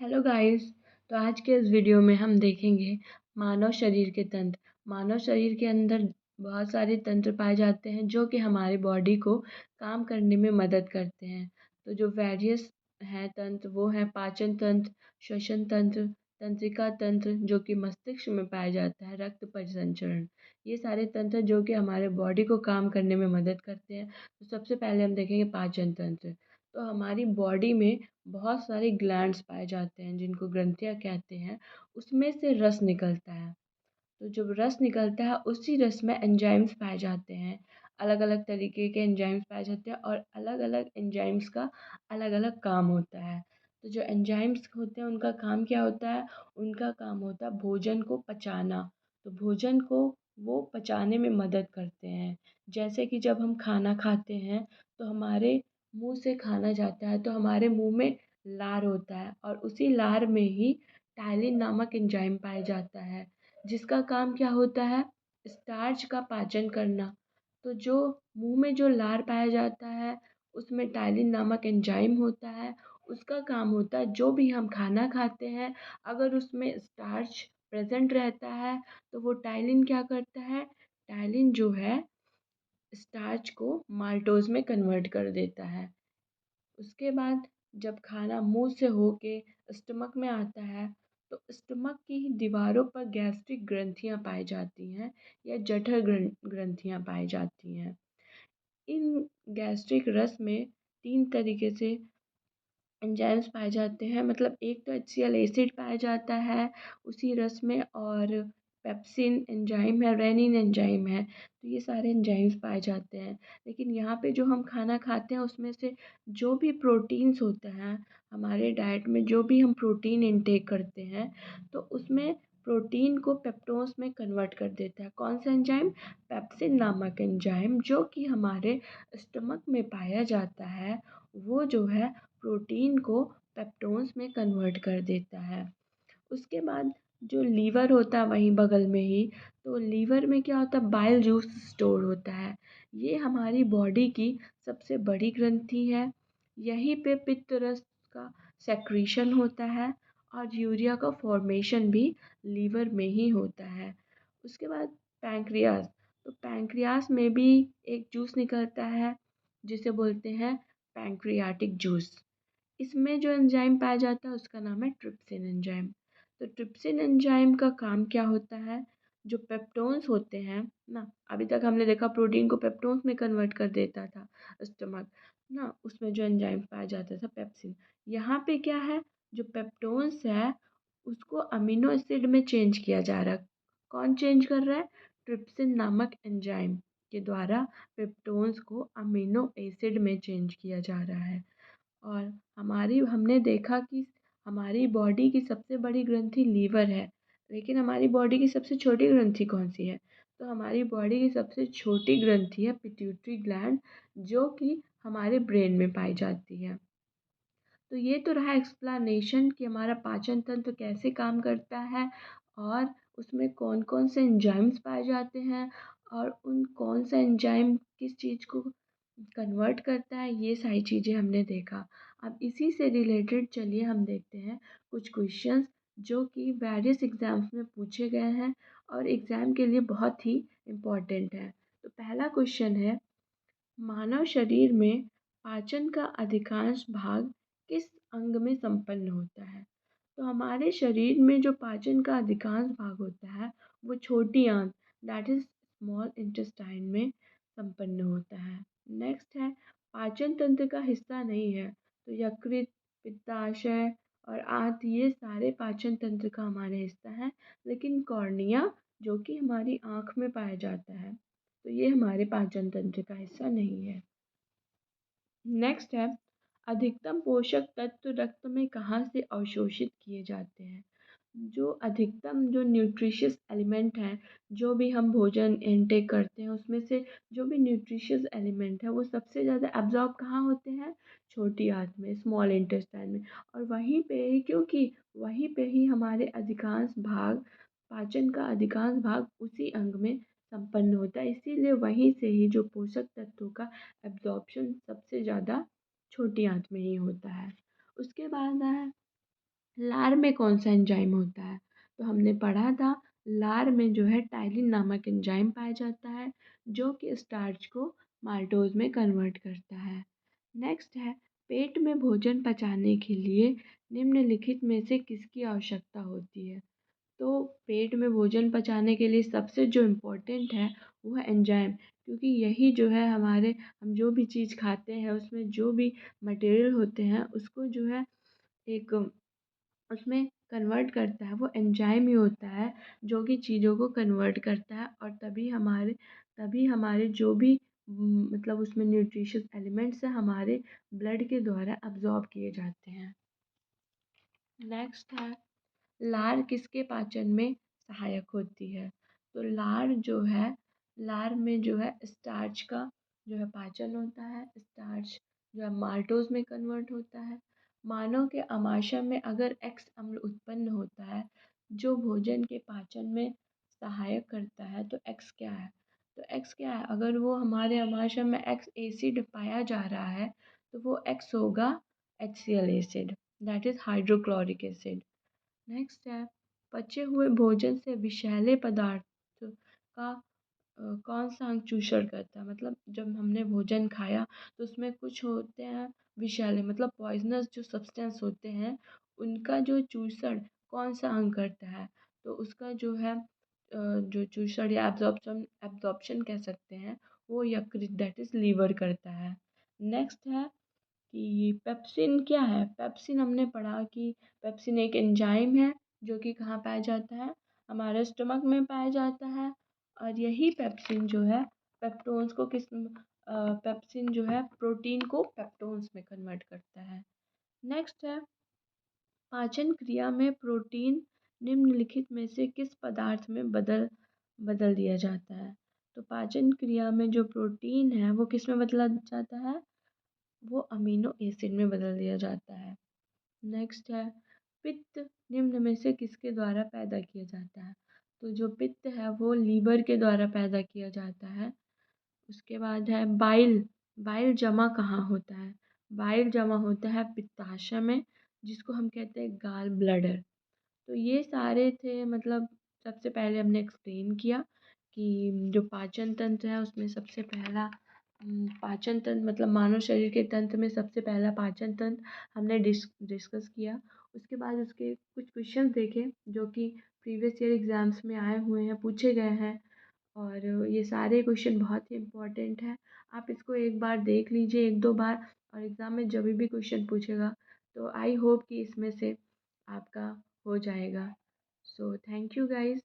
Hello guys. तो आज के इस वीडियो में हम देखेंगे मानव शरीर के तंत्र। मानव शरीर के अंदर बहुत सारे तंत्र पाए जाते हैं जो कि हमारी बॉडी को काम करने में मदद करते हैं। तो जो वेरियस हैं तंत्र वो हैं पाचन तंत्र, श्वसन तंत्र, तंत्रिका तंत्र जो कि मस्तिष्क में पाया जाता है, रक्त परिसंचरण। ये सारे तंत्र जो कि हमारे बॉडी को काम करने में मदद करते हैं। तो सबसे पहले हम देखेंगे पाचन तंत्र। तो हमारी बॉडी में बहुत सारे ग्लैंड्स पाए जाते हैं जिनको ग्रंथियाँ कहते हैं। उसमें से रस निकलता है। तो जब रस निकलता है उसी रस में एंजाइम्स पाए जाते हैं। अलग अलग तरीके के एंजाइम्स पाए जाते हैं और अलग अलग एंजाइम्स का अलग अलग काम होता है। तो जो एंजाइम्स होते हैं उनका काम क्या होता है? उनका काम होता है भोजन को पचाना। तो भोजन को वो पचाने में मदद करते हैं। जैसे कि जब हम खाना खाते हैं तो हमारे मुंह से खाना जाता है तो हमारे मुंह में लार होता है और उसी लार में ही टाइलिन नामक एंजाइम पाया जाता है जिसका काम क्या होता है? स्टार्च का पाचन करना। तो जो मुंह में जो लार पाया जाता है उसमें टाइलिन नामक एंजाइम होता है। उसका काम होता है जो भी हम खाना खाते हैं अगर उसमें स्टार्च प्रेजेंट रहता है तो वो टाइलिन क्या करता है? टाइलिन जो है स्टार्च को माल्टोज में कन्वर्ट कर देता है। उसके बाद जब खाना मुंह से होके स्टमक में आता है तो स्टमक की दीवारों पर गैस्ट्रिक ग्रंथियां पाई जाती हैं या जठर ग्रंथियां पाई जाती हैं। इन गैस्ट्रिक रस में 3 तरीके से एंजाइम्स पाए जाते हैं, मतलब एक तो HCl एसिड पाया जाता है उसी रस में, और पेप्सिन एंजाइम है, रेनिन एंजाइम है। तो ये सारे एंजाइम्स पाए जाते हैं। लेकिन यहाँ पे जो हम खाना खाते हैं उसमें से जो भी प्रोटीन्स होते हैं हमारे डाइट में, जो भी हम प्रोटीन इनटेक करते हैं तो उसमें प्रोटीन को पेप्टोन्स में कन्वर्ट कर देता है। कौन सा एंजाइम? पेप्सिन नामक एंजाइम जो कि हमारे स्टमक में पाया जाता है। वो जो है प्रोटीन को पेप्टोन्स में कन्वर्ट कर देता है। उसके बाद जो लीवर होता है वहीं बगल में ही, तो लीवर में क्या होता है? बाइल जूस स्टोर होता है। ये हमारी बॉडी की सबसे बड़ी ग्रंथि है। यहीं पे पित्त रस का सेक्रीशन होता है और यूरिया का फॉर्मेशन भी लीवर में ही होता है। उसके बाद पैंक्रियास। तो पैंक्रियास में भी एक जूस निकलता है जिसे बोलते हैं पैंक्रियाटिक जूस। इसमें जो एंजाइम पाया जाता है उसका नाम है ट्रिप्सिन एंजाइम। तो ट्रिप्सिन एंजाइम का काम क्या होता है? जो पेप्टोन्स होते हैं ना, अभी तक हमने देखा प्रोटीन को पेप्टोन्स में कन्वर्ट कर देता था स्टमक ना, उसमें जो एंजाइम पाया जाता था पेप्सिन। यहाँ पे क्या है? जो पेप्टोन्स है उसको अमीनो एसिड में चेंज किया जा रहा है। कौन चेंज कर रहा है? ट्रिप्सिन नामक एंजाइम के द्वारा पेप्टोन्स को अमीनो एसिड में चेंज किया जा रहा है। और हमने देखा कि हमारी बॉडी की सबसे बड़ी ग्रंथि लीवर है, लेकिन हमारी बॉडी की सबसे छोटी ग्रंथि कौन सी है? तो हमारी बॉडी की सबसे छोटी ग्रंथि है पिट्यूटरी ग्लैंड जो कि हमारे ब्रेन में पाई जाती है। तो ये तो रहा एक्सप्लेनेशन कि हमारा पाचन तंत्र कैसे काम करता है और उसमें कौन कौन से एंजाइम्स पाए जाते हैं और उन कौन सा एंजाइम किस चीज़ को कन्वर्ट करता है, ये सारी चीज़ें हमने देखा। अब इसी से रिलेटेड चलिए हम देखते हैं कुछ क्वेश्चंस जो कि वेरियस एग्ज़ाम्स में पूछे गए हैं और एग्ज़ाम के लिए बहुत ही इम्पोर्टेंट है। तो पहला क्वेश्चन है, मानव शरीर में पाचन का अधिकांश भाग किस अंग में संपन्न होता है? तो हमारे शरीर में जो पाचन का अधिकांश भाग होता है वो छोटी आंत, दैट इज स्मॉल इंटेस्टाइन में संपन्न होता है। नेक्स्ट है, पाचन तंत्र का हिस्सा नहीं है। तो यकृत, पित्ताशय और आंत ये सारे पाचन तंत्र का हमारे हिस्सा है, लेकिन कॉर्निया जो कि हमारी आँख में पाया जाता है तो ये हमारे पाचन तंत्र का हिस्सा नहीं है। नेक्स्ट है, अधिकतम पोषक तत्व रक्त में कहाँ से अवशोषित किए जाते हैं? जो अधिकतम जो न्यूट्रिशियस एलिमेंट हैं, जो भी हम भोजन इनटेक करते हैं उसमें से जो भी न्यूट्रिशियस एलिमेंट है वो सबसे ज़्यादा एब्जॉर्ब कहाँ होते हैं? छोटी आंत में, स्मॉल इंटेस्टाइन में। और वहीं पे ही, क्योंकि वहीं पे ही हमारे अधिकांश भाग, पाचन का अधिकांश भाग उसी अंग में संपन्न होता है, इसीलिए वहीं से ही जो पोषक तत्वों का एब्जॉर्प्शन सबसे ज़्यादा छोटी आंत में ही होता है। उसके बाद है लार में कौन सा एंजाइम होता है? तो हमने पढ़ा था लार में जो है टाइलिन नामक एंजाइम पाया जाता है जो कि स्टार्च को माल्टोज में कन्वर्ट करता है। नेक्स्ट है पेट में भोजन पचाने के लिए निम्नलिखित में से किसकी आवश्यकता होती है? तो पेट में भोजन पचाने के लिए सबसे जो इम्पोर्टेंट है वो है एंजाइम, क्योंकि यही जो है हमारे हम जो भी चीज़ खाते हैं उसमें जो भी मटेरियल होते हैं उसको जो है एक उसमें कन्वर्ट करता है, वो एंजाइम ही होता है जो कि चीज़ों को कन्वर्ट करता है और तभी हमारे जो भी मतलब उसमें न्यूट्रिशियस एलिमेंट्स हैं हमारे ब्लड के द्वारा अब्जॉर्ब किए जाते हैं। नेक्स्ट है लार किसके पाचन में सहायक होती है? तो लार में जो है स्टार्च का जो है पाचन होता है। स्टार्च जो है माल्टोज में कन्वर्ट होता है। मानव के आमाशय में अगर एक्स अम्ल उत्पन्न होता है जो भोजन के पाचन में सहायक करता है तो एक्स क्या है? तो एक्स क्या है? अगर वो हमारे आमाशय में एक्स एसिड पाया जा रहा है तो वो एक्स होगा HCl acid, that is hydrochloric acid. Next है पचे हुए भोजन से विषैले पदार्थ का कौन सा अंग चूषण करता है? मतलब जब हमने भोजन खाया तो उसमें कुछ होते हैं विषैले मतलब पॉइजनस जो सब्सटेंस होते हैं उनका जो चूषण कौन सा अंग करता है? तो उसका जो है जो चूषण या एब्जॉर्प्शन कह सकते हैं वो यकृत दैट इज़ लीवर करता है। नेक्स्ट है कि पेप्सिन क्या है? पेप्सिन हमने पढ़ा कि पेप्सिन एक एंजाइम है जो कि कहाँ पाया जाता है? हमारे स्टमक में पाया जाता है और यही पेप्सिन जो है पेप्टोन्स को पेप्सिन जो है प्रोटीन को पेप्टोन्स में कन्वर्ट करता है। नेक्स्ट है पाचन क्रिया में प्रोटीन निम्नलिखित में से किस पदार्थ में बदल बदल दिया जाता है? तो पाचन क्रिया में जो प्रोटीन है वो किस में बदला जाता है? वो अमीनो एसिड में बदल दिया जाता है। नेक्स्ट है पित्त निम्न में से किसके द्वारा पैदा किया जाता है? तो जो पित्त है वो लीवर के द्वारा पैदा किया जाता है। उसके बाद है बाइल। बाइल जमा कहाँ होता है? बाइल जमा होता है पित्ताशय में जिसको हम कहते हैं गाल ब्लैडर। तो ये सारे थे मतलब सबसे पहले हमने एक्सप्लेन किया कि जो पाचन तंत्र है उसमें सबसे पहला पाचन तंत्र मतलब मानव शरीर के तंत्र में सबसे पहला पाचन तंत्र हमने डिस्कस किया। उसके बाद उसके कुछ क्वेश्चन देखे जो कि प्रीवियस ईयर एग्ज़ाम्स में आए हुए हैं, पूछे गए हैं और ये सारे क्वेश्चन बहुत ही इम्पोर्टेंट है। आप इसको एक बार देख लीजिए 1-2 बार और एग्ज़ाम में जब भी क्वेश्चन पूछेगा तो आई होप कि इसमें से आपका हो जाएगा। So thank you guys.